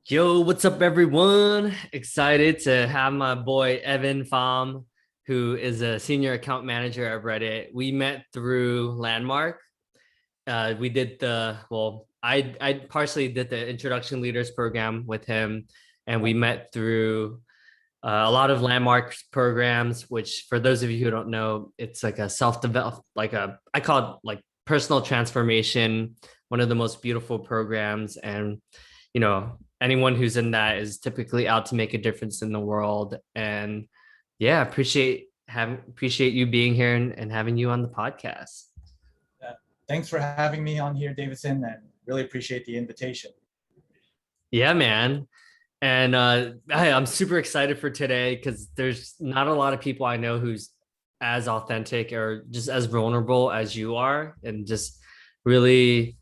Yo, what's up, everyone? Excited to have my boy Evan Pham, who is a senior account manager at Reddit. We met through Landmark. We did I partially did the Introduction Leaders program with him, and we met through a lot of Landmark programs. Which, for those of you who don't know, it's like a self-develop, I call it like personal transformation, one of the most beautiful programs, and anyone who's in that is typically out to make a difference in the world. And yeah, appreciate you being here and having you on the podcast. Thanks for having me on here, Davidson, and really appreciate the invitation. Yeah, man. And I'm super excited for today because there's not a lot of people I know who's as authentic or just as vulnerable as you are, and just really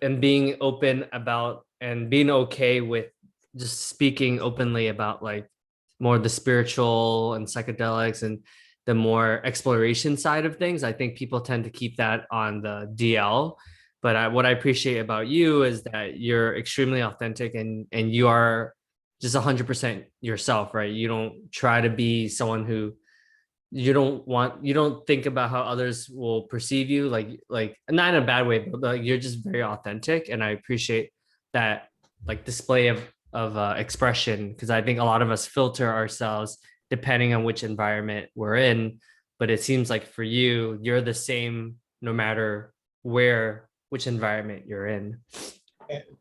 and being open about and being okay with just speaking openly about like more the spiritual and psychedelics and the more exploration side of things. I think people tend to keep that on the DL. But what I appreciate about you is that you're extremely authentic, and you are just 100% yourself, right? You don't try to be someone who you don't think about how others will perceive you, like not in a bad way, but like you're just very authentic. And I appreciate that, like, display of expression, because I think a lot of us filter ourselves depending on which environment we're in. But it seems like for you, you're the same no matter which environment you're in.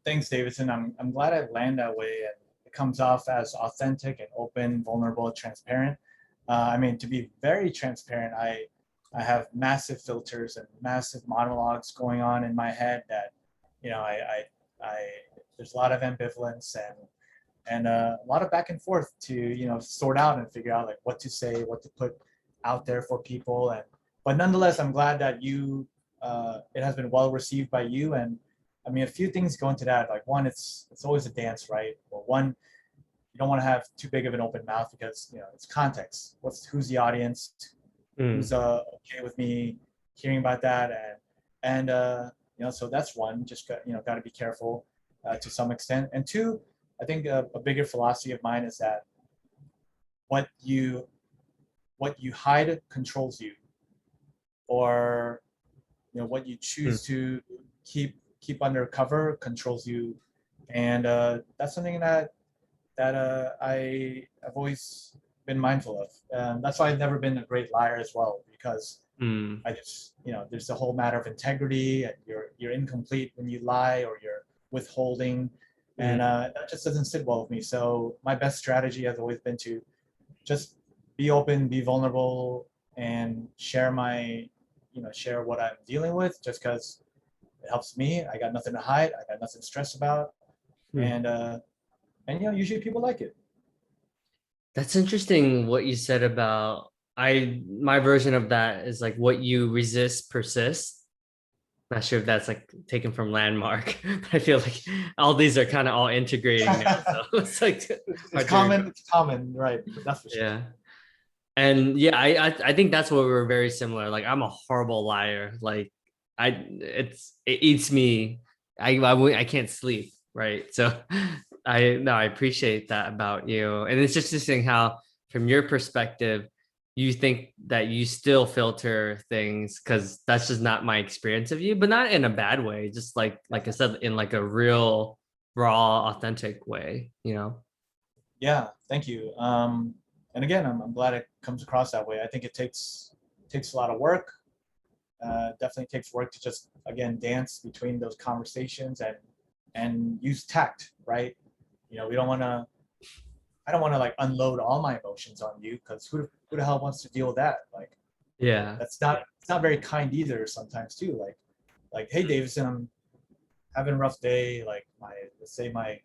Thanks, Davidson. I'm glad I land that way, and it comes off as authentic and open, vulnerable, transparent. To be very transparent, I have massive filters and massive monologues going on in my head that, I there's a lot of ambivalence and a lot of back and forth to sort out and figure out like what to say, what to put out there for people. But nonetheless, I'm glad that it has been well received by you. And I mean, a few things go into that. Like, one, it's always a dance, right? Well, one, you don't want to have too big of an open mouth because it's context. Who's the audience? Who's okay with me hearing about that? And so that's one. Just got to be careful to some extent. And two, I think a bigger philosophy of mine is that what you hide controls you, or what you choose to keep under cover controls you. And that's something that I've always been mindful of. That's why I've never been a great liar as well, because I just there's the whole matter of integrity, and you're incomplete when you lie, or you're withholding, and that just doesn't sit well with me. So my best strategy has always been to just be open, be vulnerable, and share what I'm dealing with, just because it helps me. I got nothing to hide. I got nothing to stress about. And usually people like it. That's interesting what you said about my version of that is like what you resist persists. Not sure if that's like taken from Landmark, but I feel like all these are kind of all integrating now. So it's like it's common, right? That's for sure. Yeah. And yeah, I think that's what we're very similar. Like, I'm a horrible liar. Like, it eats me. I can't sleep, right? So I appreciate that about you. And it's just interesting how, from your perspective, you think that you still filter things, because that's just not my experience of you, but not in a bad way. Just like I said, in like a real, raw, authentic way, Yeah, thank you. And again, I'm glad it comes across that way. I think it takes a lot of work. Definitely takes work to just, again, dance between those conversations and use tact, right? We don't want to. I don't want to like unload all my emotions on you, because who the hell wants to deal with that? Like, yeah, it's not very kind either sometimes too. Like, hey, Davidson, I'm having a rough day. Like, let's say my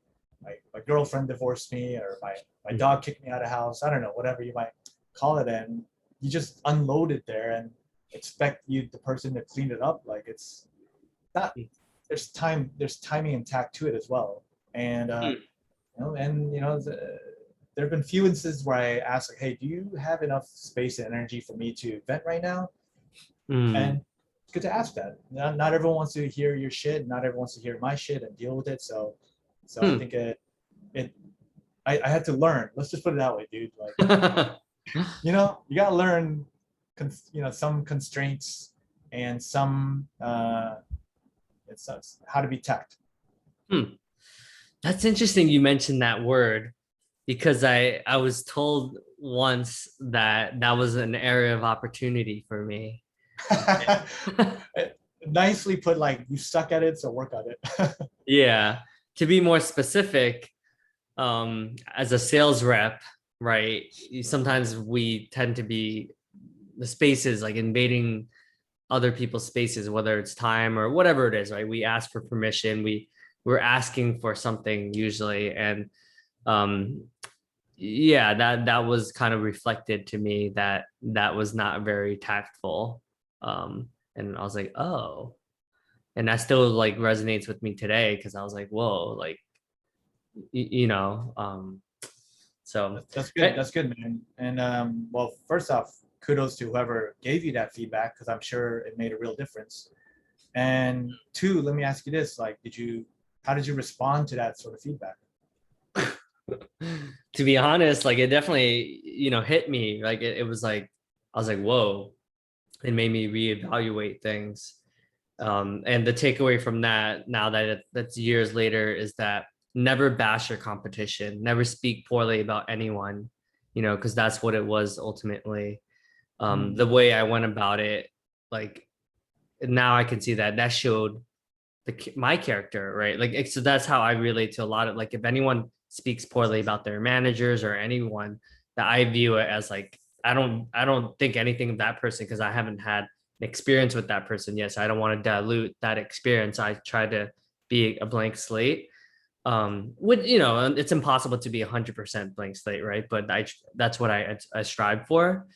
girlfriend divorced me, or my dog kicked me out of the house. I don't know, whatever you might call it. And you just unload it there and expect the person to clean it up. Like, it's not. There's timing and tact to it as well. And there have been few instances where I ask, like, hey, do you have enough space and energy for me to vent right now? And it's good to ask that. Not everyone wants to hear your shit. Not everyone wants to hear my shit and deal with it. So I Hmm. think it I had to learn. Let's just put it that way, dude. Like, you gotta learn, some constraints and some it's how to be tact. Hmm. That's interesting you mentioned that word because I was told once that that was an area of opportunity for me. Nicely put. Like you suck at it, so work on it. Yeah. To be more specific, as a sales rep, right? Sometimes we tend to be the spaces like invading other people's spaces, whether it's time or whatever it is, right? We ask for permission. We're asking for something usually, and um, yeah, that was kind of reflected to me that that was not very tactful, and I was like, oh, and that still like resonates with me today because I was like, whoa, like you know, so. That's good. eh, That's good, man. And well, first off, kudos to whoever gave you that feedback because I'm sure it made a real difference. And two, let me ask you this: like, how did you respond to that sort of feedback? to be honest, like it definitely, hit me. Like it was like I was like, whoa, it made me reevaluate things. And the takeaway from that, now that that's years later, is that never bash your competition, never speak poorly about anyone, because that's what it was ultimately. The Mm, way I went about it, like now I can see that that showed my character, right? Like so that's how I relate to a lot of, like, if anyone speaks poorly about their managers or anyone, that I view it as like I don't think anything of that person because I haven't had an experience with that person yet. So I don't want to dilute that experience. I try to be a blank slate. With it's impossible to be 100% blank slate, right? But that's what I strive for.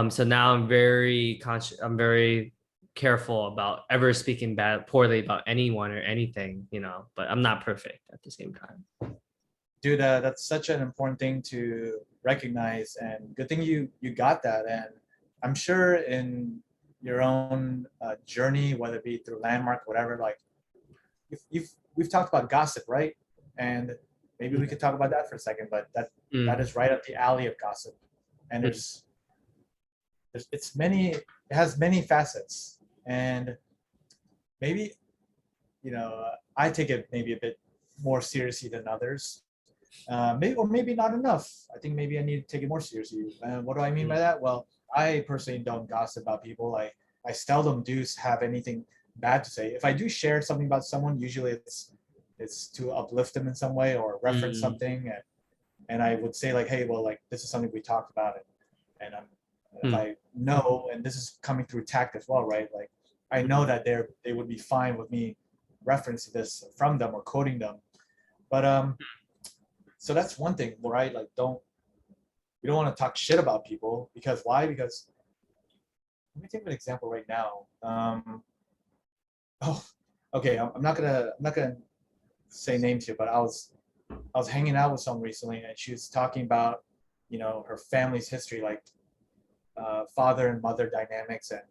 So now I'm very conscious. I'm very careful about ever speaking poorly about anyone or anything, but I'm not perfect at the same time. dude, that's such an important thing to recognize, and good thing you got that. And I'm sure in your own journey, whether it be through Landmark, whatever, like we've talked about gossip, right? And maybe we could talk about that for a second. But that Mm, is right up the alley of gossip, and mm, it has many facets, and maybe I take it maybe a bit more seriously than others. Maybe not enough. I think maybe I need to take it more seriously. What do I mean by mm, that? Well, I personally don't gossip about people. I seldom do have anything bad to say. If I do share something about someone, usually it's to uplift them in some way or reference mm, something, and I would say like, hey, well, like this is something we talked about, and if mm, I know, and this is coming through tact as well, right? Like I know that they would be fine with me referencing this from them or quoting them, but so that's one thing, right? Like we don't want to talk shit about people because why? Because let me take an example right now. Oh, okay. I'm not gonna say names here, but I was hanging out with someone recently, and she was talking about her family's history, like father and mother dynamics, and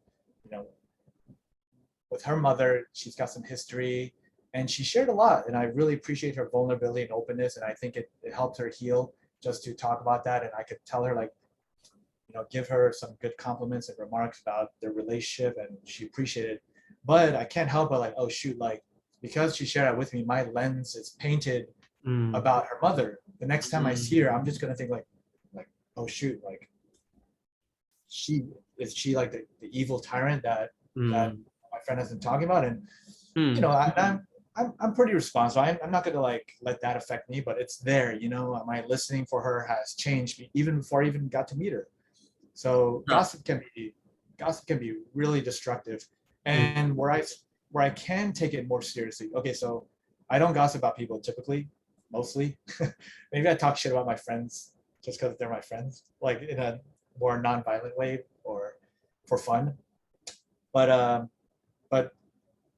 you know with her mother, she's got some history, and she shared a lot, and I really appreciate her vulnerability and openness, and I think it helped her heal just to talk about that, and I could tell her like give her some good compliments and remarks about their relationship, and she appreciated it. But I can't help but like, oh shoot, like because she shared that with me, my lens is painted mm, about her mother. The next time I see mm, her, I'm just gonna think like, oh shoot, like she is she like the evil tyrant that mm, my friend has been talking about, and mm, I'm pretty responsible. I'm not gonna like let that affect me, but it's there. My listening for her has changed me even before I even got to meet her. So huh, gossip can be really destructive, mm, and where I can take it more seriously. Okay, so I don't gossip about people typically, mostly. Maybe I talk shit about my friends just because they're my friends, like in a more non-violent way or for fun. But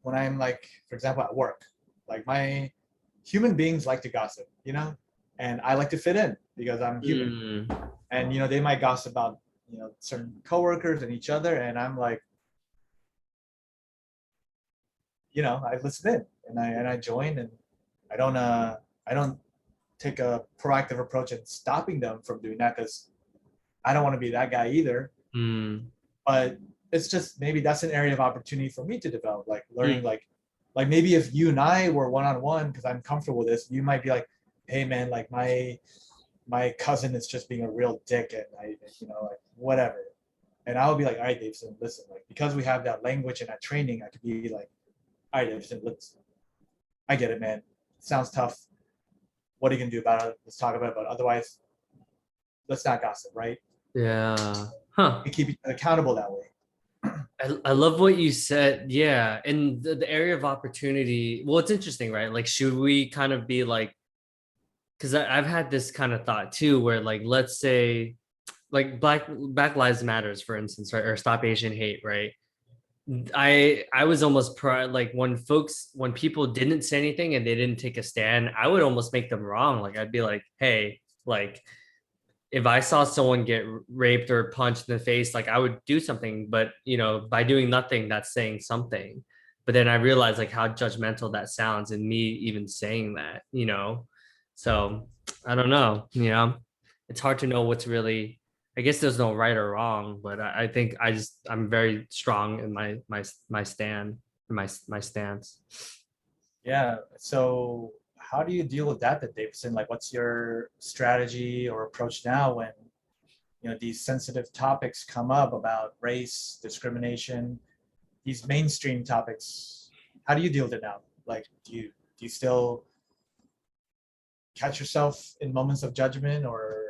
when I'm like, for example, at work, like my human beings like to gossip, and I like to fit in because I'm human. mm, And they might gossip about certain coworkers and each other, and I'm like, I listen in and I join, and I don't take a proactive approach in stopping them from doing that because I don't want to be that guy either. Mm, But it's just maybe that's an area of opportunity for me to develop, like learning, mm, like maybe if you and I were one on one, because I'm comfortable with this, you might be like, hey man, like my cousin is just being a real dick, and like whatever. And I would be like, all right, Davidson, listen, like because we have that language and that training, I could be like, all right, Davidson, I get it, man. It sounds tough. What are you gonna do about it? Let's talk about it. But otherwise, let's not gossip, right? yeah. Huh. We keep each other accountable that way. I love what you said. Yeah. And the area of opportunity. Well, it's interesting, right? Like, should we kind of be like, because I've had this kind of thought too, where like, let's say, like Black Lives Matters, for instance, right? Or Stop Asian Hate, right? I was almost like when people didn't say anything and they didn't take a stand, I would almost make them wrong. Like I'd be like, hey, like if I saw someone get raped or punched in the face, like I would do something, but by doing nothing, that's saying something. But then I realized like how judgmental that sounds and me even saying that. So I don't know. It's hard to know what's really, I guess there's no right or wrong, but I think I'm very strong in my stand, my stance. Yeah. So how do you deal with that, then, Davidson? Like, what's your strategy or approach now when these sensitive topics come up about race, discrimination, these mainstream topics? How do you deal with it now? Like, do you still catch yourself in moments of judgment or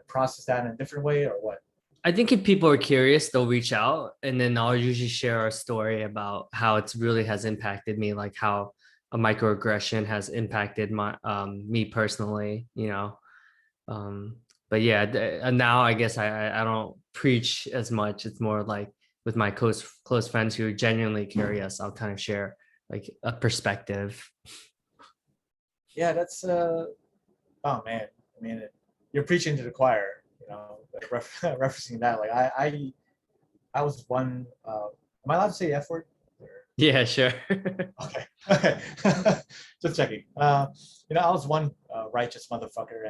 process that in a different way, or what? I think if people are curious, they'll reach out and then I'll usually share a story about how it's really has impacted me, like how a microaggression has impacted me personally. Um, but yeah, and now I guess I don't preach as much. It's more like with my close friends who are genuinely curious, I'll kind of share like a perspective. Yeah, that's oh man, I mean, you're preaching to the choir, like referencing that. Like I was one. Am I allowed to say F word? Yeah, sure. Okay, okay, just checking. I was one righteous motherfucker,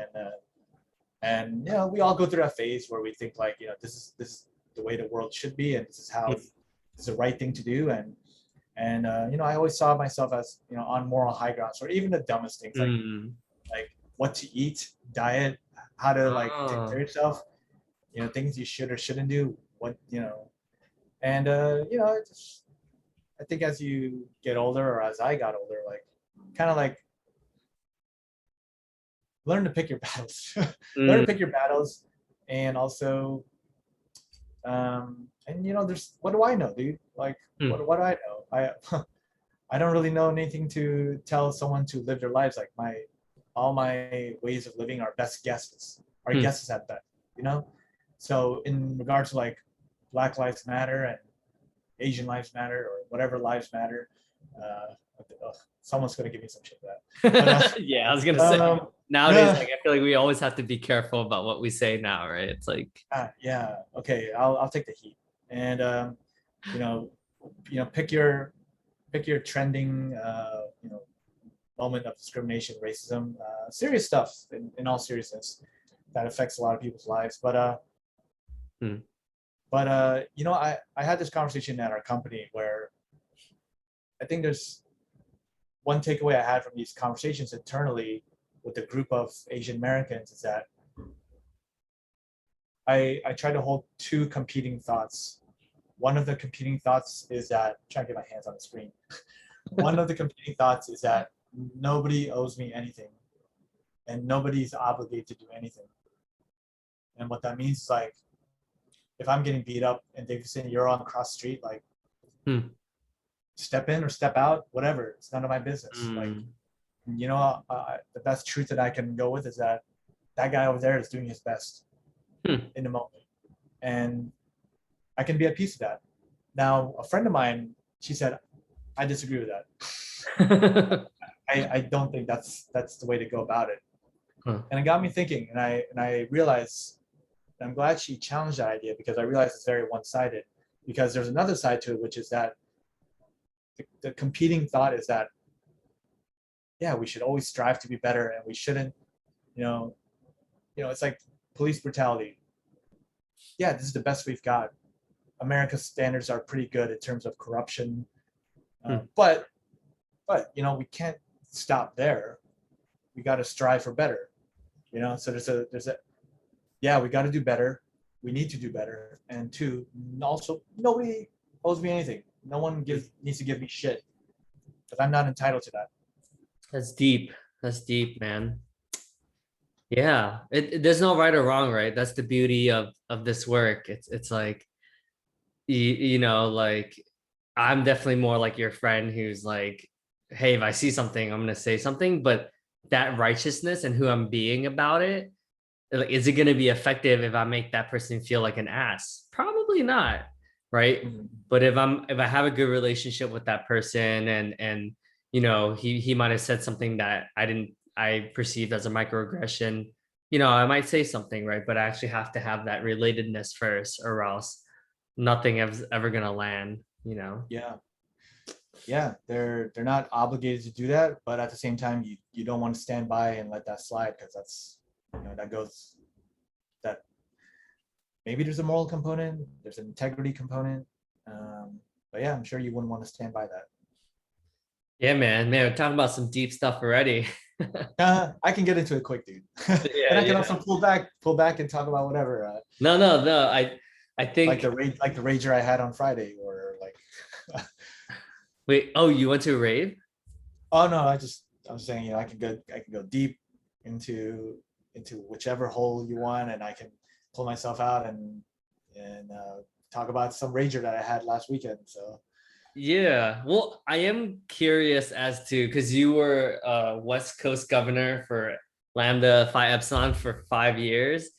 and we all go through that phase where we think like, this is the way the world should be, and this is how it's the right thing to do, and I always saw myself as on moral high grounds, or even the dumbest things Mm. like what to eat, diet, how to like take care Oh. of yourself, things you should or shouldn't do, and I think as you get older, or as I got older, like kind of like learn to pick your battles, learn to Mm. pick your battles, and also, and there's what do I know, dude? Like Mm. what do I know? I don't really know anything to tell someone to live their lives. Like all my ways of living are best guesses, are Mm. guesses at that, you know. So in regards to like Black Lives Matter and Asian Lives Matter, or whatever lives matter, uh, someone's gonna give me some shit for that. Yeah, I was gonna But say nowadays, no, like I feel like we always have to be careful about what we say now, right? It's like, yeah, okay, I'll take the heat, and you know, pick your trending, moment of discrimination, racism, serious stuff in all seriousness that affects a lot of people's lives. hmm, But I had this conversation at our company where I think there's one takeaway I had from these conversations internally with the group of Asian Americans is that I try to hold two competing thoughts. One of the competing thoughts is that I'm trying to get my hands on the screen. One of the competing thoughts is that nobody owes me anything and nobody's obligated to do anything. And what that means is like if I'm getting beat up and Davidson, you're on cross street, like hmm, step in or step out, whatever. It's none of my business. Like, hmm, the best truth that I can go with is that that guy over there is doing his best hmm. in the moment, and I can be at peace with that. Now, a friend of mine, she said, I disagree with that. I don't think that's the way to go about it. Huh. And it got me thinking, and I realized, and I'm glad she challenged that idea because I realized it's very one-sided. Because there's another side to it, which is that the competing thought is that, yeah, we should always strive to be better, and we shouldn't, you know, it's like police brutality. Yeah, this is the best we've got. America's standards are pretty good in terms of corruption, Hmm. but we can't stop there. We got to strive for better. So there's a yeah, we got to do better. We need to do better. And two, also, nobody owes me anything. No one needs to give me shit because I'm not entitled to that. That's deep. That's deep, man. Yeah, there's no right or wrong, right? That's the beauty of this work. It's like like I'm definitely more like your friend who's like, hey, if I see something, I'm gonna say something, but that righteousness and who I'm being about it, like, is it gonna be effective if I make that person feel like an ass? Probably not, right? Mhm. But if I have a good relationship with that person and he might have said something that I perceived as a microaggression, I might say something, right? But I actually have to have that relatedness first, or else nothing is ever gonna land. Yeah, yeah, they're not obligated to do that, but at the same time, you don't want to stand by and let that slide because that's that goes that maybe there's a moral component, there's an integrity component, but yeah, I'm sure you wouldn't want to stand by that. Yeah, man, we're talking about some deep stuff already. I can get into it quick, dude, and Yeah, I can also yeah. pull back and talk about whatever, No, no, no. I like think the rager I had on Friday, or like, wait, oh, you went to a rave? oh no, I'm saying I can go deep into whichever hole you want, and I can pull myself out and talk about some rager that I had last weekend. So Yeah. Well, I am curious as to because you were West Coast governor for Lambda Phi Epsilon for 5 years.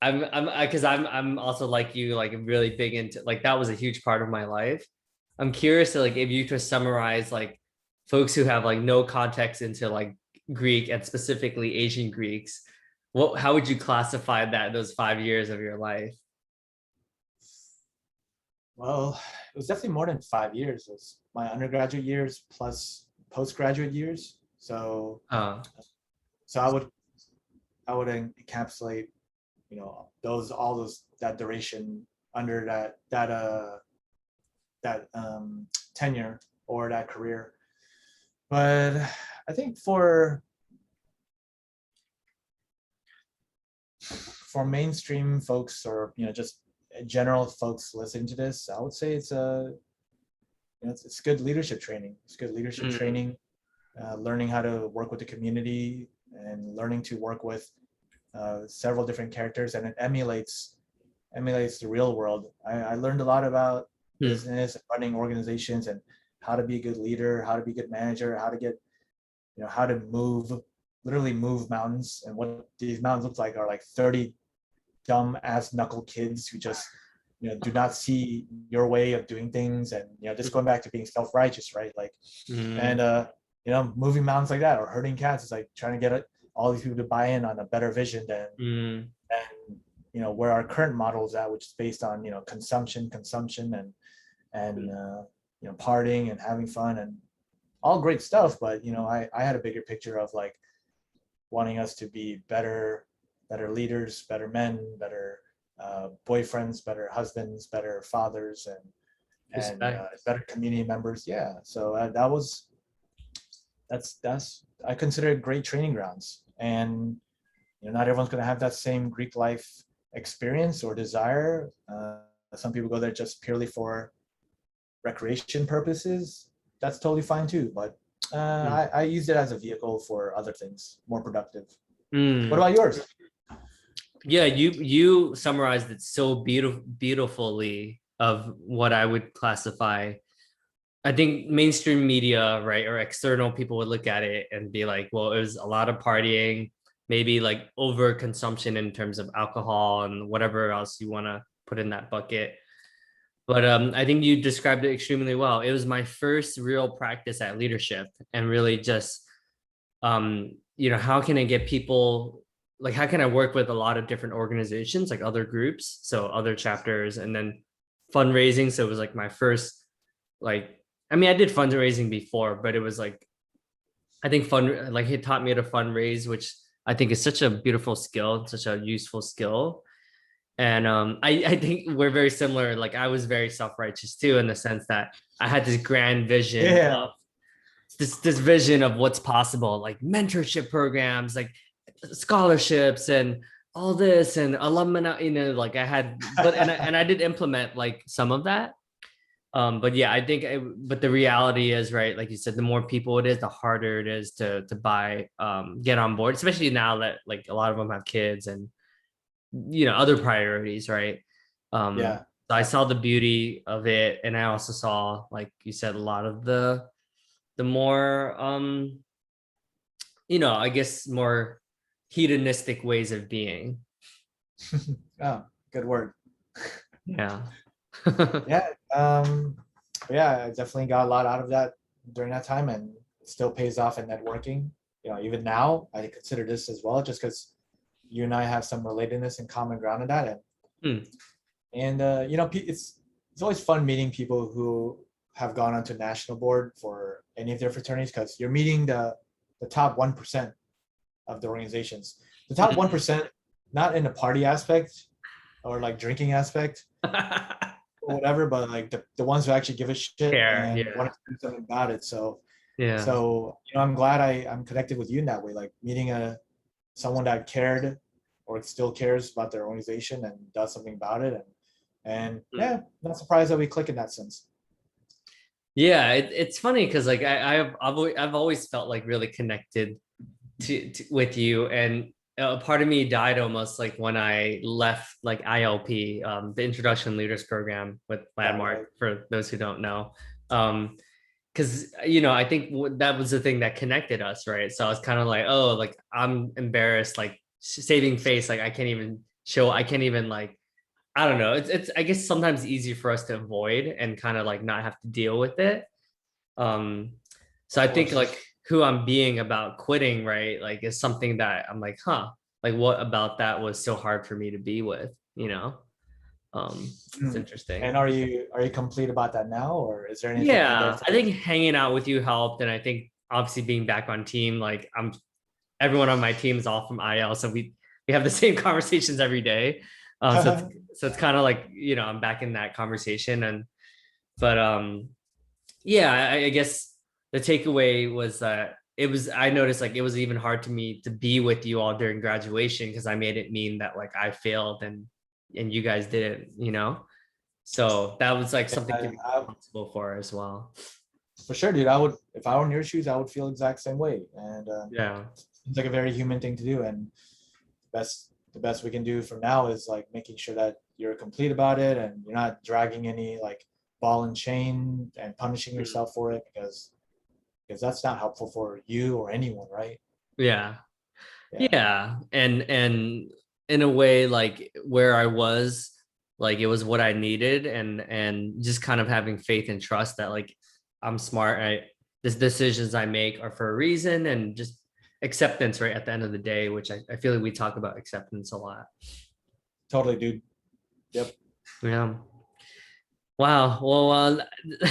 I'm also like you, like really big into like that was a huge part of my life. I'm curious to like if you could summarize like folks who have like no context into like Greek and specifically Asian Greeks. How would you classify that those 5 years of your life? well, it was definitely more than 5 years. It was my undergraduate years plus postgraduate years. Uh, So I would encapsulate those all those that duration under that tenure or that career. But I think for mainstream folks, or just general folks listening to this, I would say it's good leadership training. It's good leadership mm, training, learning how to work with the community and learning to work with several different characters, and it emulates the real world. I learned a lot about mm, business, running organizations, and how to be a good leader, how to be a good manager, how to get, how to literally move mountains. And what these mountains look like are like 30 dumb ass knuckle kids who just, do not see your way of doing things. And, just going back to being self-righteous, right? Like, and, mm, moving mountains like that or herding cats is like trying to get all these people to buy in on a better vision mm, than where our current model is at, which is based on consumption and partying and having fun and all great stuff. But I had a bigger picture of like wanting us to be better leaders, better men, better boyfriends, better husbands, better fathers, and respect. better community members. Yeah, so that's I consider it great training grounds. And not everyone's going to have that same Greek life experience or desire. Some people go there just purely for recreation purposes. That's totally fine too. But Mm, I used it as a vehicle for other things, more productive. What mm. about yours? Yeah, you summarized it so beautifully of what I would classify. I think mainstream media, right, or external people would look at it and be like, well, it was a lot of partying, maybe like overconsumption in terms of alcohol and whatever else you want to put in that bucket. But I think you described it extremely well. It was my first real practice at leadership and really just how can I get people, like how can I work with a lot of different organizations, like other groups, so other chapters, and then fundraising. So it was like my first like I mean, I did fundraising before, but it was like, I think fun, like he taught me how to fundraise, which I think is such a beautiful skill, such a useful skill. And I think we're very similar. Like I was very self-righteous too, in the sense that I had this grand vision Yeah. of this vision of what's possible, like mentorship programs, like scholarships and all this and alumni, like I had, but and I did implement like some of that. But yeah, I think, but the reality is, right, like you said, the more people it is, the harder it is to buy, get on board, especially now that like a lot of them have kids and other priorities, right? Yeah. So I Yeah. saw the beauty of it, and I also saw, like you said, a lot of the more I guess more hedonistic ways of being. Oh, good word. Yeah. Yeah. Yeah, I definitely got a lot out of that during that time, and it still pays off in networking. Even now, I consider this as well, just because you and I have some relatedness and common ground in that, Hmm. it's always fun meeting people who have gone onto national board for any of their fraternities, because you're meeting the top 1% of the organizations. The top 1%, not in a party aspect or like drinking aspect or whatever, but like the ones who actually give a shit Care, and yeah. want to do something about it. So Yeah. so I'm glad I'm connected with you in that way, like meeting someone that cared or still cares about their organization and does something about it. And Hmm. yeah, not surprised that we click in that sense. Yeah, it's funny because like I've always felt like really connected to with you, and a part of me died almost like when I left like ILP, the Introduction Leaders Program with Right, Landmark, right. for those who don't know. Because I think that was the thing that connected us, right? So I was kind of like, oh, like I'm embarrassed, like saving face, like I can't even like, I don't know. It's I guess sometimes easy for us to avoid and kind of like not have to deal with it. Um, so Of I think course. like who I'm being about quitting, right? Like is something that I'm like, huh, like what about that was so hard for me to be with? It's Mm. And interesting. are you complete about that now, or is there anything in there Yeah, for I you? think hanging out with you helped, and I think obviously being back on team, like everyone on my team is all from IL, so we have the same conversations every day. So it's kind of like I'm back in that conversation, and but yeah, I guess the takeaway was that I noticed like it was even hard to me to be with you all during graduation because I made it mean that like I failed and you guys didn't. So that was like something to I, be I, responsible for as well. for sure, dude. I would, if I were in your shoes, I would feel exact same way. And Yeah. it's like a very human thing to do. And the best we can do from now is like making sure that you're complete about it and you're not dragging any like ball and chain and punishing Mm. yourself for it, because that's not helpful for you or anyone, right? Yeah. Yeah. Yeah. And in a way, like where I was, like it was what I needed, and just kind of having faith and trust that like I'm smart. The decisions I make are for a reason, and just acceptance, right, at the end of the day, which I feel like we talk about acceptance a lot. Totally, dude. Yep. Yeah. Wow. Well,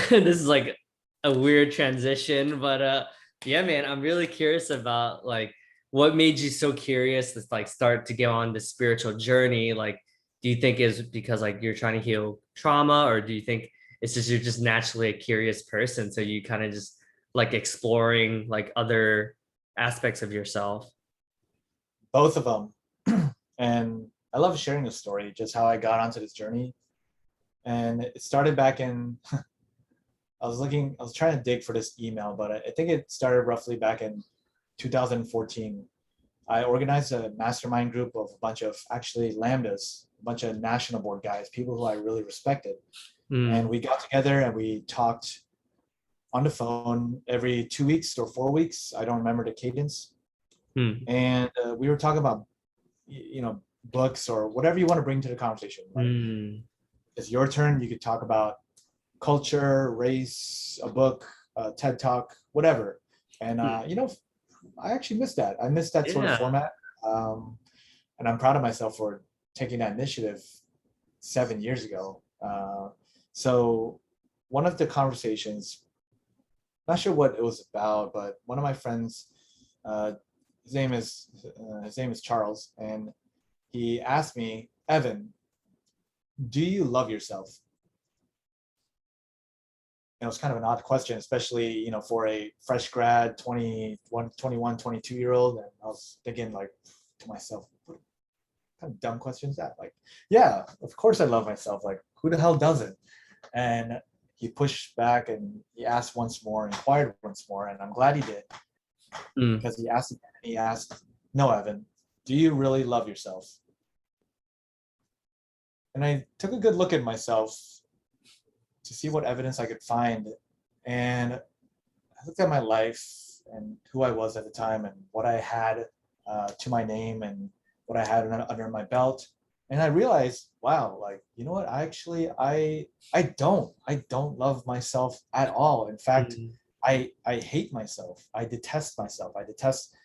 this is like a weird transition, but yeah, man, I'm really curious about like what made you so curious to like start to get on the spiritual journey. Like, do you think is because like you're trying to heal trauma, or do you think it's just you're just naturally a curious person, so you kind of just like exploring like other aspects of yourself? Both of them. And I love sharing the story, just how I got onto this journey. And it started back in, I was trying to dig for this email, but I think it started roughly back in 2014. I organized a mastermind group of a bunch of actually Lambdas, a bunch of national board guys, people who I really respected. And Mm, we got together and we talked on the phone every 2 weeks or 4 weeks. I don't remember the cadence. mm, And we were talking about, books or whatever you want to bring to the conversation. Like, mm, it's your turn. You could talk about culture, race, a book, a TED talk, whatever. And mm. I actually missed that. I missed that sort of Yeah. format, and I'm proud of myself for taking that initiative 7 years ago. So one of the conversations not sure what it was about, but one of my friends, uh, his name is Charles, and he asked me, Evan, do you love yourself? And it was kind of an odd question, especially, for a fresh grad 21, 22 year old. And I was thinking like to myself, what kind of dumb question is that? Like, yeah, of course I love myself. Like, who the hell doesn't? And he pushed back and he asked once more, inquired once more, and I'm glad he did, Mm, because he asked, no, Evan, do you really love yourself? And I took a good look at myself to see what evidence I could find. And I looked at my life and who I was at the time and what I had to my name and what I had under my belt. And I realized, wow, like, you know what? I don't love myself at all. In fact, mm, I hate myself. I detest myself. I detest,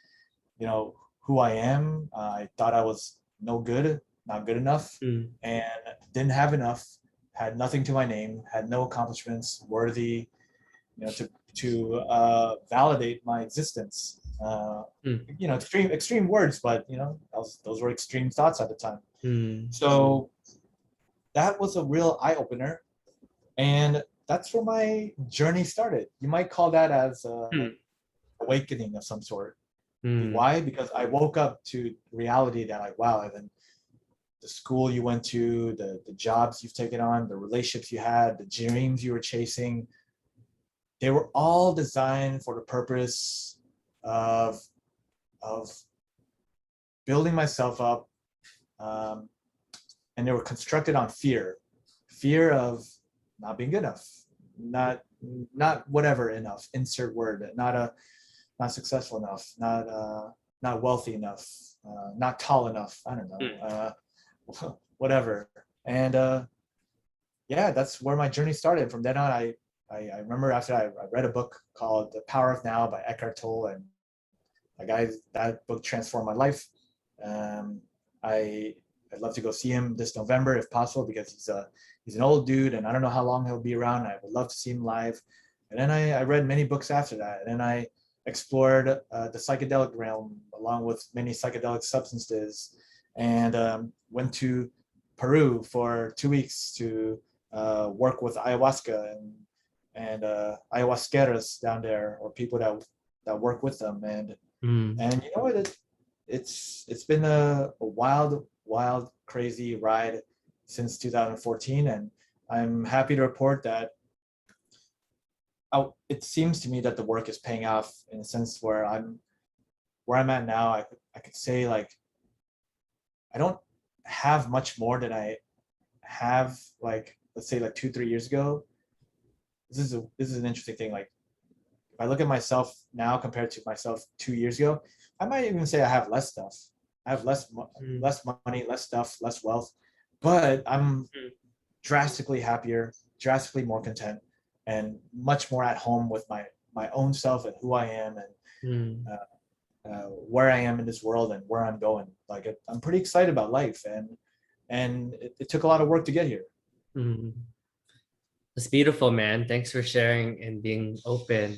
who I am. I thought I was no good, not good enough, mm, and didn't have enough. Had nothing to my name. Had no accomplishments worthy, to validate my existence. mm, Extreme words, but those were extreme thoughts at the time. mm, So that was a real eye opener, and that's where my journey started. You might call that as a mm, awakening of some sort. mm, Why? Because I woke up to reality that, like, wow, Evan, the school you went to, the jobs you've taken on, the relationships you had, the dreams you were chasing, they were all designed for the purpose of of building myself up, um, and they were constructed on fear of not being good enough, not not whatever enough, insert word, not successful enough, not wealthy enough, not tall enough, I don't know, mm, whatever. And yeah, that's where my journey started. From then on, I remember after I read a book called The Power of Now by Eckhart Tolle, and that book transformed my life. Um, I I'd love to go see him this November if possible, because he's an old dude and I don't know how long he'll be around. I would love to see him live. And then I read many books after that, and then I explored the psychedelic realm along with many psychedelic substances, and went to Peru for 2 weeks to work with ayahuasca and ayahuasqueras down there, or people that work with them. And mm. and you know what? It's been a wild, crazy ride since 2014, and I'm happy to report that it seems to me that the work is paying off in a sense where I'm at now. I could say, like, I don't have much more than I have, like, let's say like 2 3 years ago. This is an interesting thing. Like, if I look at myself now compared to myself 2 years ago, I might even say I have less stuff. I have Mm, less money, less stuff, less wealth, but I'm mm, drastically happier, drastically more content, and much more at home with my own self and who I am, and mm, where I am in this world and where I'm going. Like, I'm pretty excited about life, and it took a lot of work to get here. mm. It's beautiful, man. Thanks for sharing and being open.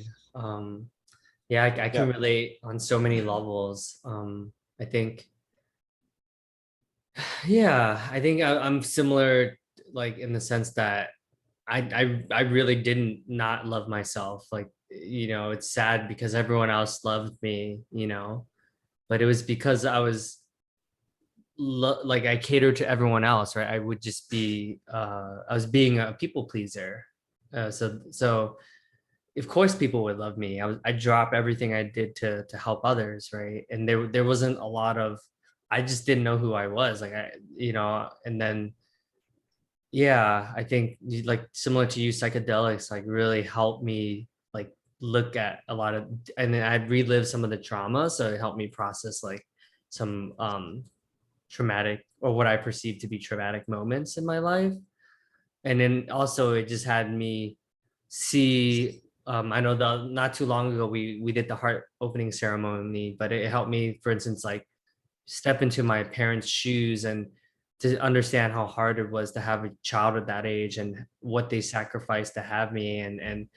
Yeah, I can Yeah. relate on so many levels. I think, yeah, I think I'm similar, like in the sense that I really didn't not love myself. Like, it's sad because everyone else loved me, but it was because I was like I catered to everyone else, right? I would just be I was being a people pleaser. So of course people would love me. I dropped everything I did to help others, right? And there wasn't a lot of, I just didn't know who I was. Like, and then yeah, I think like similar to you, psychedelics like really helped me like look at a lot of, and then I relived some of the trauma, so it helped me process like some traumatic, or what I perceive to be traumatic moments in my life. And then also it just had me see, I know the not too long ago we did the heart opening ceremony, but it helped me, for instance, like step into my parents' shoes and to understand how hard it was to have a child at that age and what they sacrificed to have me, and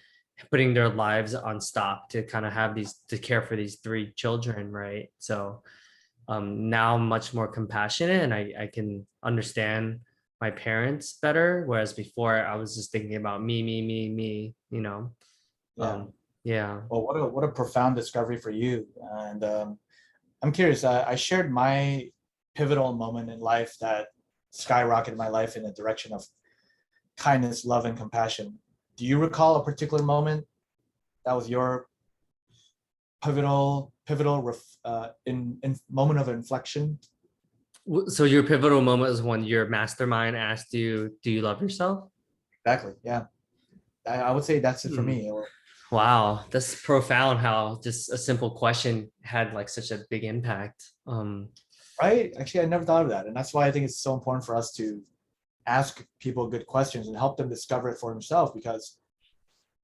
putting their lives on stop to kind of have these to care for these three children, right? So now I'm much more compassionate and I can understand my parents better. Whereas before I was just thinking about me, you know. Yeah. Um, yeah. Well, what a profound discovery for you. And I'm curious. I shared my pivotal moment in life that skyrocketed my life in the direction of kindness, love, and compassion. Do you recall a particular moment that was your in moment of inflection? So your pivotal moment was when your mastermind asked you, "Do you love yourself?" Exactly. Yeah. I would say that's it for Hmm. me. Wow, that's profound how just a simple question had like such a big impact. Right? Actually, I never thought of that, and that's why I think it's so important for us to ask people good questions and help them discover it for themselves. Because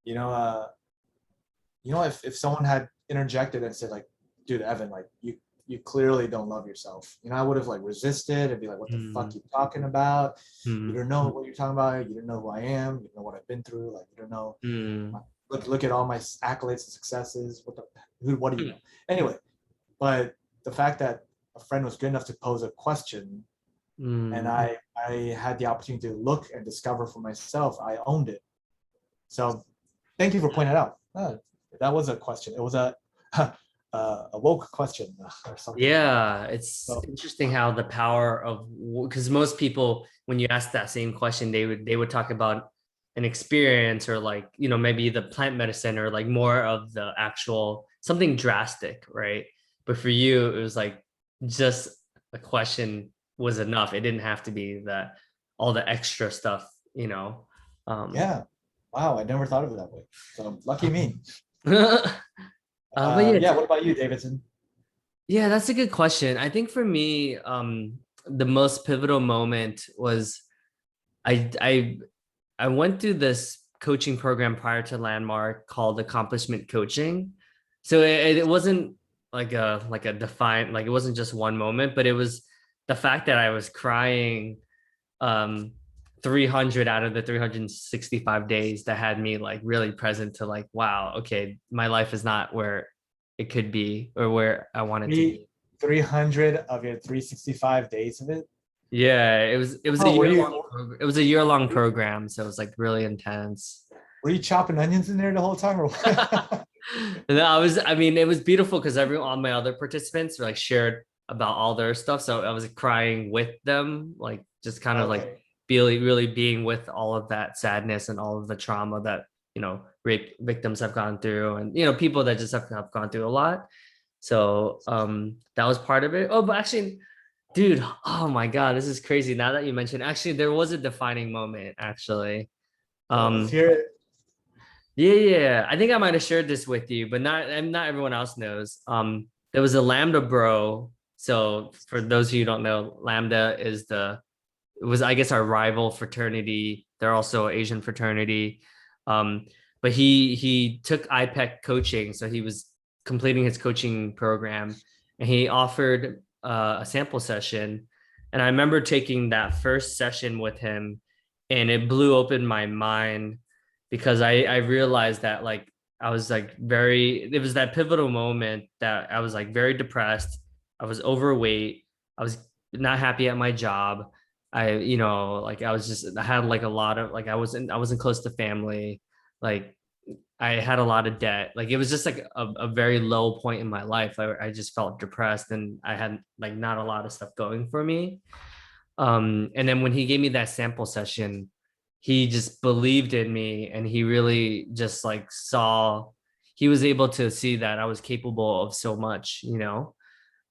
you know, if someone had interjected and said like, "Dude, Evan, like you clearly don't love yourself," I would have like resisted and be like, "What the fuck mm, you talking about? You mm, don't know what you're talking about. You don't know who I am. You don't know what I've been through. Like you don't know mm, my, look at all my accolades and successes. What do you mm, know?" Anyway, but the fact that a friend was good enough to pose a question and mm. I had the opportunity to look and discover for myself, I owned it. So thank you for pointing it out. That was a question. It was a woke question or something. Yeah, it's So interesting how the power of because most people, when you ask that same question, they would talk about an experience or like, maybe the plant medicine or like more of the actual something drastic, right? But for you, it was like just a question was enough. It didn't have to be that all the extra stuff, you know. Um, yeah, wow, I never thought of it that way. So lucky me. but yeah, Yeah, what about you, Davidson? yeah, that's a good question. I think for me, the most pivotal moment was I I I went through this coaching program prior to Landmark called Accomplishment Coaching. So it wasn't like a defined like it wasn't just one moment, but it was the fact that I was crying um 300 out of the 365 days that had me like really present to like, wow, okay, my life is not where it could be or where I want it to Three be. 300 of your 365 days of it. Yeah, it was a Oh, year long program, so it was like really intense. were you chopping onions in there the whole time, or what? And I mean, it was beautiful because all my other participants were like shared about all their stuff. So I was crying with them, like just kind of like Okay. really being with all of that sadness and all of the trauma that, rape victims have gone through and, people that just have gone through a lot. So that was part of it. Oh, but actually, dude, oh my God, this is crazy. Now that you mentioned, actually, there was a defining moment, actually. Well, let's Um, hear it. yeah. I think I might have shared this with you, but not everyone else knows. There was a Lambda bro. So for those of you who don't know, Lambda it was I guess our rival fraternity. They're also Asian fraternity. Um, but he took IPEC coaching, so he was completing his coaching program, and he offered a sample session. And I remember taking that first session with him, and it blew open my mind because I realized that like I was like it was that pivotal moment that I was like very depressed. I was overweight. I was not happy at my job. Like I had like a lot of like I wasn't close to family. Like I had a lot of debt. Like it was just like a very low point in my life. I just felt depressed and I had like not a lot of stuff going for me. And then when he gave me that sample session, he just believed in me and he really just like he was able to see that I was capable of so much.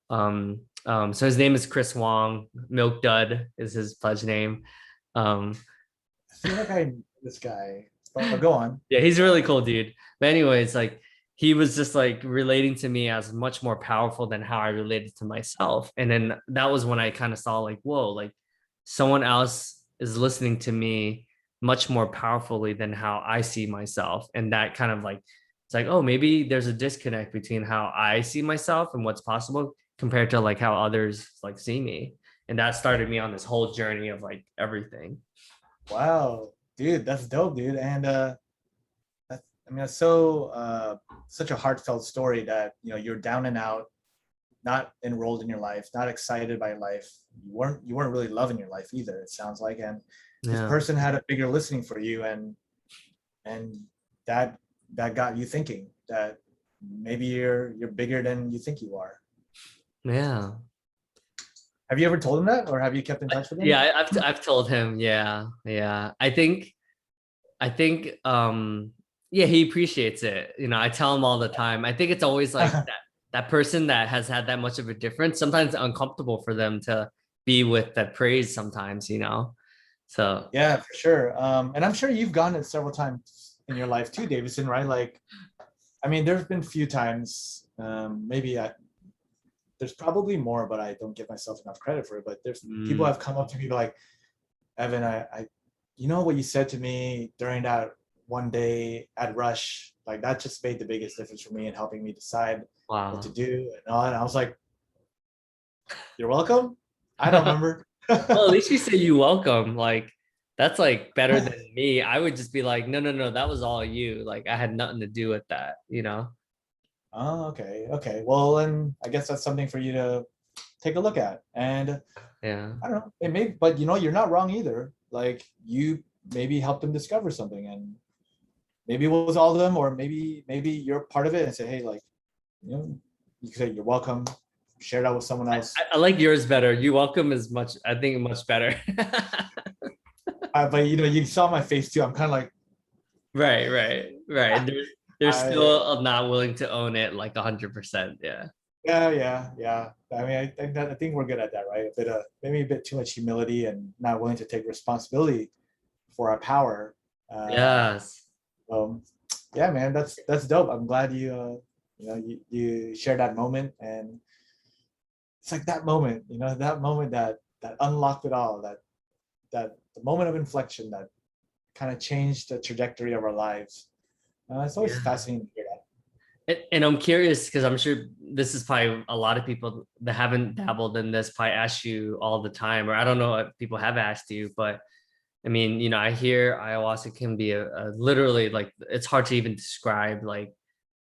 So his name is Chris Wong. Milk Dud is his pledge name. Um, I feel like I know this guy, but go on. yeah, he's a really cool dude. But anyways, like he was just like relating to me as much more powerful than how I related to myself. And then that was when I kind of saw like, whoa, like someone else is listening to me much more powerfully than how I see myself. And that kind of like it's like, oh, maybe there's a disconnect between how I see myself and what's possible compared to like how others like see me. And that started me on this whole journey of like everything. Wow, dude, that's dope, dude. And I mean, that's so such a heartfelt story that you're down and out, not enrolled in your life, not excited by life. You weren't really loving your life either. It sounds like, and this Yeah. person had a bigger listening for you, and that that got you thinking that maybe you're bigger than you think you are. Yeah. Have you ever told him that, or have you kept in touch with him? Yeah, I've told him. Yeah. Yeah. I think yeah, he appreciates it. I tell him all the time. I think it's always like that person that has had that much of a difference, sometimes uncomfortable for them to be with that praise sometimes. So Yeah, for sure. And I'm sure you've gotten it several times in your life too, Davidson, right? Like, I mean, there's been a few times, there's probably more, but I don't give myself enough credit for it. But there's people mm, have come up to me like, Evan, you know what you said to me during that one day at Rush, like that just made the biggest difference for me in helping me decide what to wow. do and all. And I was like, you're welcome. I don't remember. Well, at least you say you welcome. Like that's like better than me. I would just be like, no, no, no, that was all you. Like I had nothing to do with that. Oh, okay, okay. Well, then I guess that's something for you to take a look at. And Yeah. I don't know, it may, but you're not wrong either. Like you maybe help them discover something, and maybe it was all of them, or maybe you're part of it and say, hey, like, you can say you're welcome, share that with someone I, else. I like yours better. You welcome is much, I think much better. But you saw my face too. I'm kind of like, Right, right, right. They're I, still not willing to own it like 100%. Yeah. yeah, yeah, yeah. I mean, I think we're good at that, right? Maybe a bit too much humility and not willing to take responsibility for our power. Uh, Yes. so yeah, man, that's dope. I'm glad you shared that moment, and it's like that moment that unlocked it all, that the moment of inflection that kind of changed the trajectory of our lives. It's always Yeah. fascinating to hear that. And I'm curious because I'm sure this is probably a lot of people that haven't dabbled in this probably ask you all the time, or I don't know if people have asked you, but I mean, I hear ayahuasca can be a literally like it's hard to even describe like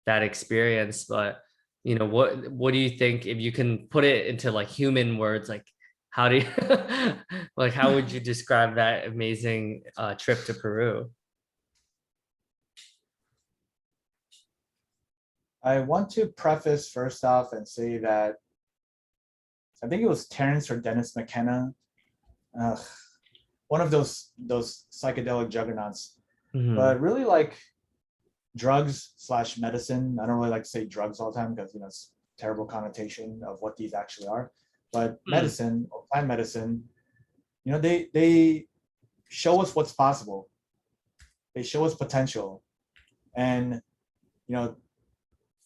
that experience, but what do you think if you can put it into like human words, like how do you like how would you describe that amazing trip to Peru? I want to preface first off and say that I think it was Terrence or Dennis McKenna, uh, one of those psychedelic juggernauts. Hmm. But really, like drugs slash medicine. I don't really like to say drugs all the time because it's a terrible connotation of what these actually are. But medicine or plant medicine, they show us what's possible. They show us potential, and you know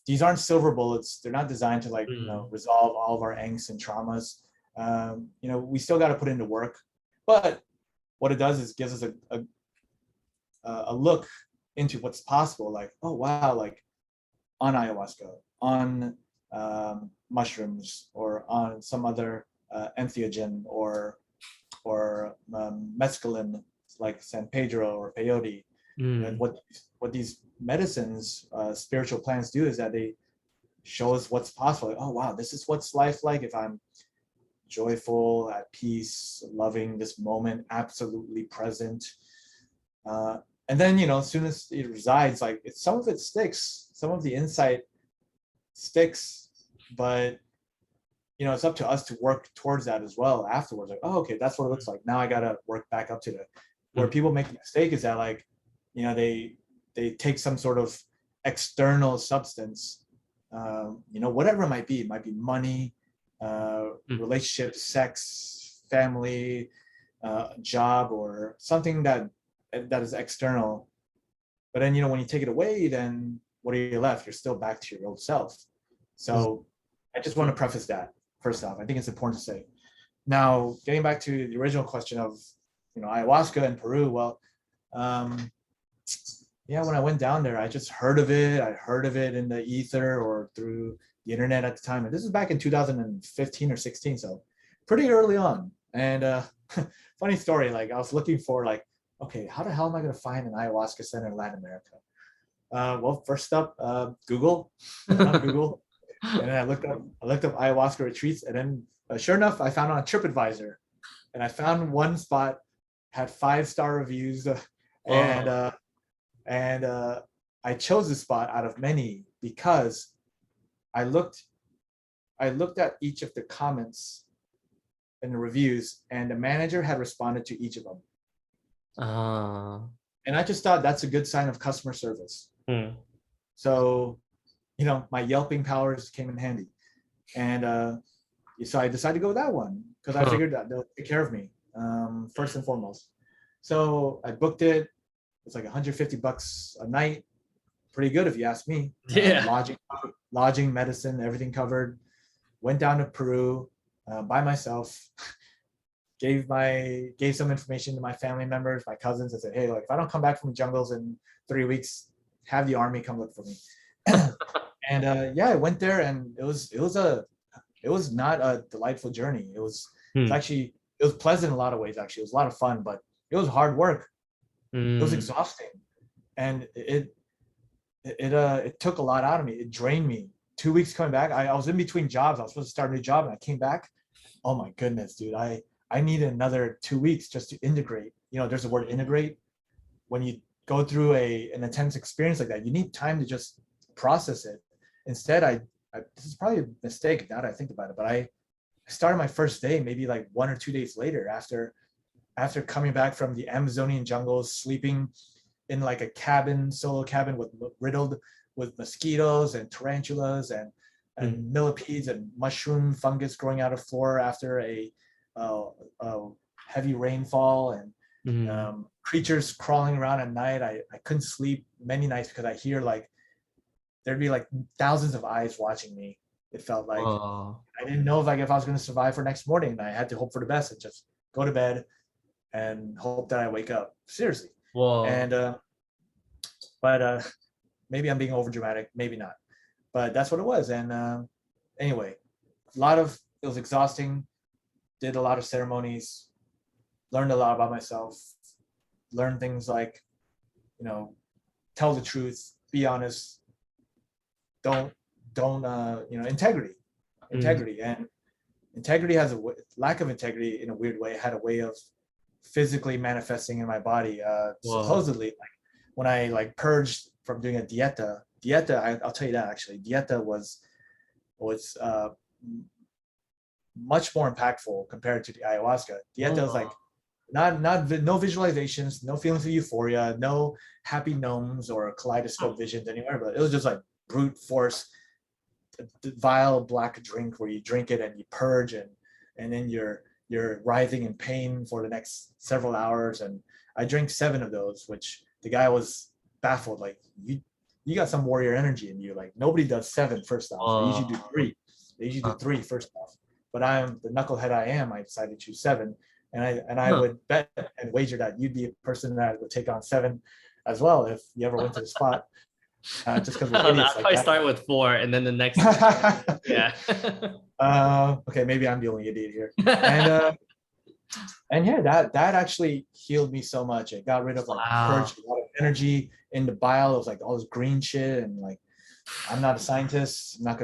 these aren't silver bullets. They're not designed to Mm. resolve all of our angst and traumas. We still got to put into work, but what it does is gives us a look into what's possible. Like, oh wow, like on ayahuasca, on mushrooms, or on some other entheogen, or mescaline like San Pedro or peyote. Mm. What these medicines, spiritual plants do is that they show us what's possible. Like, oh wow, this is what's life like if I'm joyful, at peace, loving this moment, absolutely present. Uh, and then as soon as it resides, like some of it sticks, some of the insight sticks, but it's up to us to work towards that as well afterwards. Like, oh, okay, that's what it looks like. Now I gotta work back up to it. Where Mm. people make the mistake is that like, they take some sort of external substance, whatever it might be money, Mm. relationships, sex, family, job, or something that is external. But then when you take it away, then what are you left? You're still back to your old self. So I just want to preface that first off. I think it's important to say. Now, getting back to the original question of ayahuasca in Peru. Well, um, yeah, when I went down there, I just heard of it. I heard of it in the ether or through the internet at the time. And this is back in 2015 or 16, so pretty early on. And funny story, like I was looking for like, okay, how the hell am I going to find an ayahuasca center in Latin America? Well, first up, Google. I went on Google, and then I looked up ayahuasca retreats, and then sure enough, I found on TripAdvisor, and I found one spot had 5-star reviews, and Whoa. uh, and I chose this spot out of many because I looked I looked at each of the comments and the reviews, and the manager had responded to each of them, Uh, and I just thought that's a good sign of customer service. hmm. So my Yelping powers came in handy, and so I decided to go with that one because I Huh. figured that they'll take care of me first and foremost. So I booked it. It's like $150 a night, pretty good if you ask me. Yeah. Lodging, medicine, everything covered. Went down to Peru by myself. Gave some information to my family members, my cousins. I said, hey, like if I don't come back from the jungles in 3 weeks, have the army come look for me. And yeah, I went there, and it was not a delightful journey. Hmm. It was pleasant in a lot of ways. Actually, it was a lot of fun, but it was hard work. It was Mm. exhausting, and it took a lot out of me. It drained me. 2 weeks coming back, I was in between jobs. I was supposed to start a new job, and I came back. Oh my goodness, dude! I needed another 2 weeks just to integrate. There's the word integrate. When you go through an intense experience like that, you need time to just process it. Instead, this is probably a mistake now that I think about it, but I started my first day maybe like 1 or 2 days later after coming back from the Amazonian jungles, sleeping in like a solo cabin riddled with mosquitoes and tarantulas Hmm. and millipedes and mushroom fungus growing out of floor after uh, a heavy rainfall, and Hmm. creatures crawling around at night. I couldn't sleep many nights because I hear like there'd be like thousands of eyes watching me. It felt like Whoa. I didn't know if I was going to survive for next morning, and I had to hope for the best and just go to bed and hope that I wake up. Seriously. Whoa. And but maybe I'm being over dramatic, maybe not. But that's what it was. And anyway, it was exhausting. Did a lot of ceremonies, learned a lot about myself, learned things like, you know, tell the truth, be honest, don't integrity, Mm. and integrity has lack of integrity in a weird way had a way of physically manifesting in my body. Whoa. Supposedly, like when I like purged from doing a I'll tell you that actually, dieta was much more impactful compared to the ayahuasca. Dieta was like Whoa. no visualizations, no feelings of euphoria, no happy gnomes or kaleidoscope visions anywhere, but it was just like brute force, vile black drink where you drink it and you purge, and then you're writhing in pain for the next several hours. And I drank 7 of those, which the guy was baffled. Like you got some warrior energy in you. Like nobody does 7 first off. They usually do Whoa. 3. They usually do Uh, 3 first off. But I'm the knucklehead I am. I decided to choose 7, and I huh. would bet and wager that you'd be a person that would take on 7 as well if you ever went to the spot. Just because we're I don't know. idiots I'll like probably that. start with 4 and then the next two. Yeah. Okay, maybe I'm the only idiot here. And yeah, that actually healed me so much. It got rid of like Wow. purged a lot of energy in the bile of like all this green shit. And like I'm not a scientist. I'm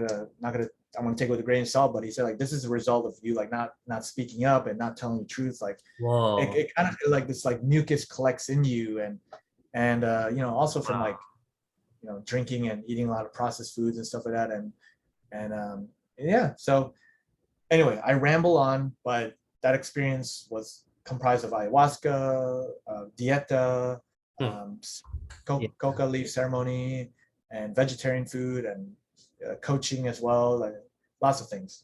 gonna take it with a grain of salt. But he said like this is a result of you like not speaking up and not telling the truth. Like Whoa. it kind of feel like this like mucus collects in you, and also from Wow. like drinking and eating a lot of processed foods and stuff like that. And yeah, so anyway, I ramble on, but that experience was comprised of ayahuasca, dieta, Hmm. um, Yeah. coca leaf ceremony, and vegetarian food, and coaching as well, like lots of things.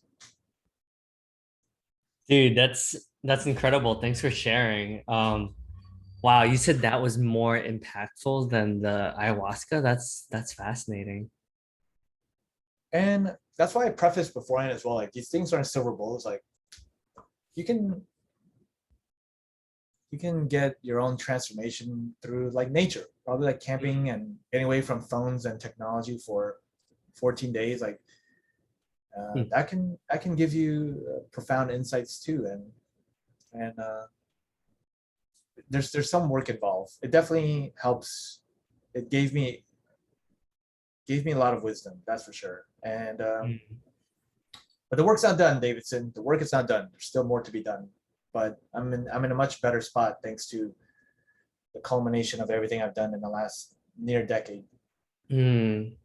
Dude, that's incredible. Thanks for sharing. Wow, you said that was more impactful than the ayahuasca. That's fascinating. And that's why I prefaced beforehand as well. Like these things aren't silver bullets. Like you can you can get your own transformation through like nature, probably like camping and getting away from phones and technology for 14 days. Like Hmm. that can give you profound insights too. And there's some work involved. It definitely helps. It gave me gave me a lot of wisdom, that's for sure. And Mm. but the work's not done, Davidson. The work is not done. There's still more to be done. But I'm in a much better spot thanks to the culmination of everything I've done in the last near decade. Mm.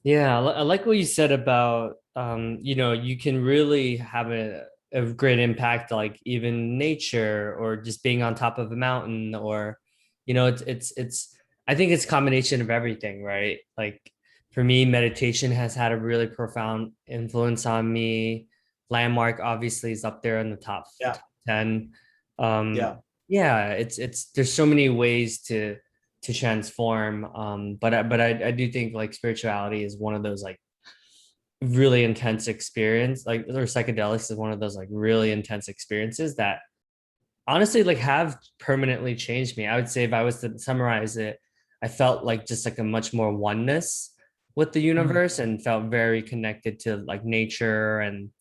Yeah, I like what you said about you can really have a great impact, like even nature or just being on top of a mountain, or it's I think it's a combination of everything, right? Like for me, meditation has had a really profound influence on me. Landmark obviously is up there in the Yeah, top 10. Um, yeah. yeah, it's there's so many ways to transform. But I do think like spirituality is one of those like really intense experience, like or psychedelics is one of those like really intense experiences that honestly like have permanently changed me. I would say if I was to summarize it, I felt like just like a much more oneness with the Mhm. universe and felt very connected to like nature and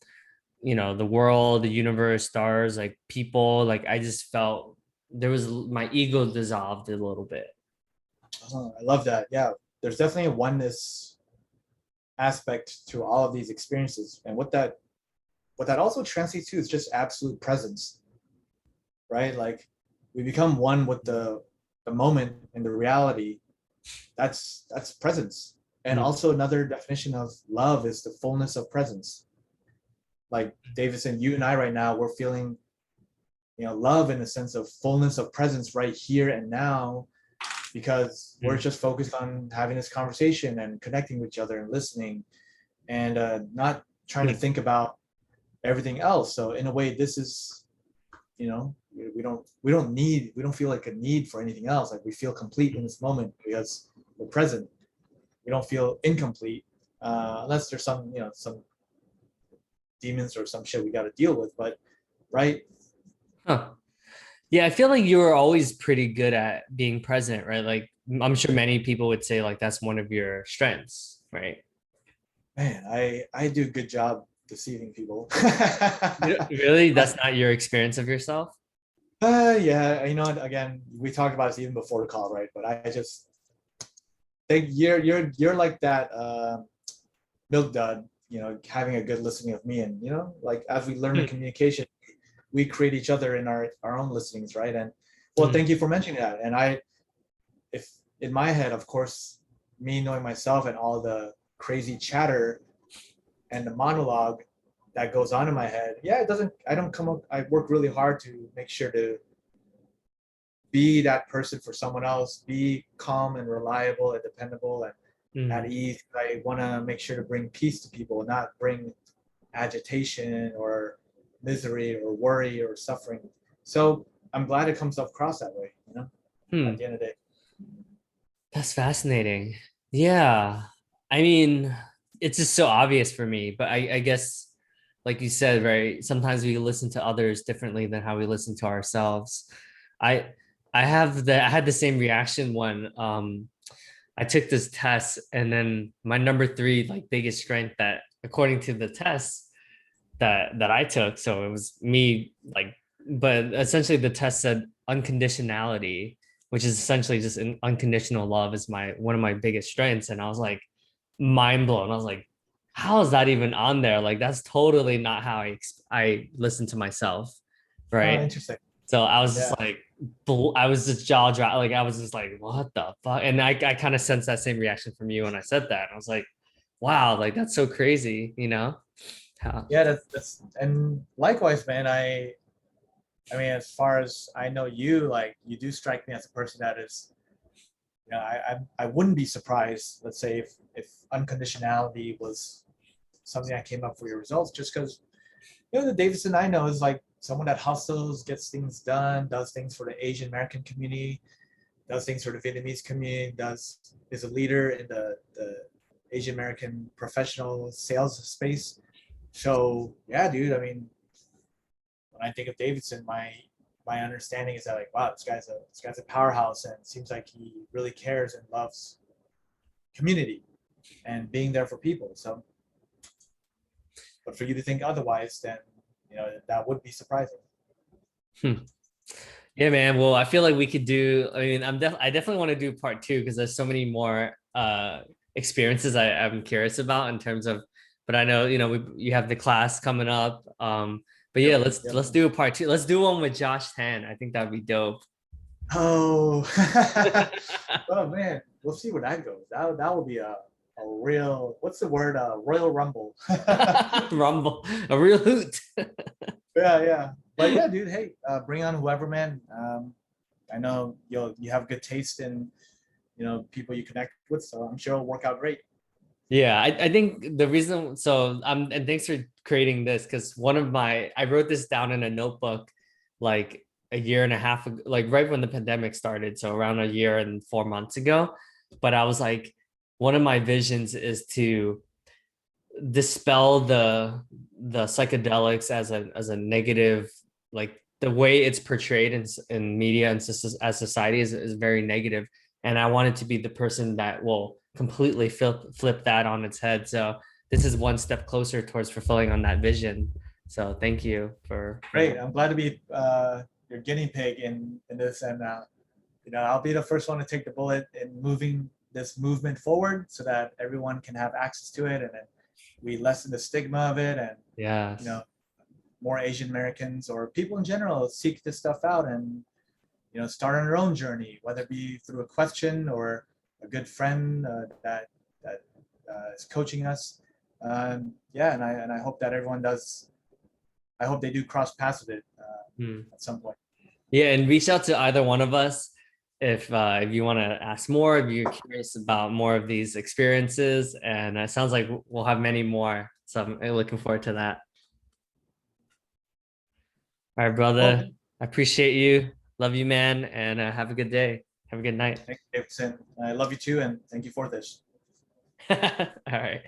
the world, the universe, stars, like people. Like I just felt there was my ego dissolved a little bit. I love that. Yeah, there's definitely a oneness aspect to all of these experiences, and what that also translates to is just absolute presence, right? Like we become one with the moment and the reality. That's presence. And Mm, also another definition of love is the fullness of presence. Like Davidson, you and I right now, we're feeling, love in the sense of fullness of presence right here and now, because we're mm, just focused on having this conversation and connecting with each other and listening, and not trying to mm, think about everything else. So in a way, this is, we don't feel like a need for anything else. Like we feel complete in this moment because we're present. We don't feel incomplete, unless there's some demons or some shit we got to deal with. But right, huh. Yeah, I feel like you were always pretty good at being present, right? Like I'm sure many people would say like that's one of your strengths, right? man, I do a good job deceiving people. Really? That's not your experience of yourself? Yeah, again, we talked about this even before the call, right? But I just think you're like that milk dud, having a good listening of me, and like as we learn the Hmm. communication, we create each other in our own listenings, right? And well, Hmm. thank you for mentioning that. And if in my head, of course, me knowing myself and all the crazy chatter and the monologue that goes on in my head, yeah, it doesn't. I don't come up. I work really hard to make sure to be that person for someone else, be calm and reliable and dependable and at Hmm. ease. I want to make sure to bring peace to people, not bring agitation or misery or worry or suffering. So I'm glad it comes across that way, at Hmm. the end of the day. That's fascinating. Yeah. I mean, it's just so obvious for me, but I guess like you said, right, sometimes we listen to others differently than how we listen to ourselves. I I had the same reaction when I took this test, and then my number three like biggest strength that according to the test that I took, so it was me like, but essentially the test said unconditionality, which is essentially just an unconditional love is my one of my biggest strengths. And I was like mind blown. I was like, how is that even on there? Like that's totally not how I listen to myself, Oh, right? interesting. So I was Yeah. just like, I was just jaw drop, like I was just like, what the fuck? And I kind of sensed that same reaction from you when I said that. I was like, wow, like that's so crazy, you know? How, Yeah, that's and likewise, man. I mean, as far as I know you, like you do strike me as a person that is, I wouldn't be surprised, let's say if unconditionality was something that came up for your results, just because the Davidson I know is like someone that hustles, gets things done, does things for the Asian American community, does things for the Vietnamese community, is a leader in the Asian American professional sales space. So yeah, dude. I mean, when I think of Davidson, my understanding is that like, wow, this guy's a powerhouse, and it seems like he really cares and loves community and being there for people. So, but for you to think otherwise, then that would be surprising. hmm. Yeah, man. Well, I feel like we could do, I mean, I definitely want to do part two because there's so many more experiences I'm curious about in terms of, but I know, you have the class coming up. But yeah, Yep. let's Yep. do a part two. Let's do one with Josh Tan. I think that'd be dope. Oh, oh man, we'll see where that goes. That will be a real, what's the word? Royal Rumble. Rumble, a real hoot. Yeah, yeah. But yeah, dude, hey, bring on whoever, man. I know you have good taste in people you connect with, so I'm sure it'll work out great. Yeah, I think the reason, so and thanks for creating this, because I wrote this down in a notebook like a year and a half ago, like right when the pandemic started, so around a year and 4 months ago. But I was like, one of my visions is to dispel the psychedelics as a negative, like the way it's portrayed in media and as society is very negative, and I wanted to be the person that will completely flip that on its head. So this is one step closer towards fulfilling on that vision. So thank you for Great. I'm glad to be your guinea pig in this, and I'll be the first one to take the bullet in moving this movement forward, so that everyone can have access to it, and then we lessen the stigma of it, and you yes. know more Asian Americans or people in general seek this stuff out and start on their own journey, whether it be through a question or a good friend that is coaching us. Yeah, and I hope that everyone does. I hope they do cross paths with it Hmm. at some point. Yeah, and reach out to either one of us if you want to ask more, if you're curious about more of these experiences. And it sounds like we'll have many more. So I'm looking forward to that. All right, Well, brother. I appreciate you. Love you, man. And have a good day. Have a good night. thank you, Davidson. I love you too, and thank you for this. All right.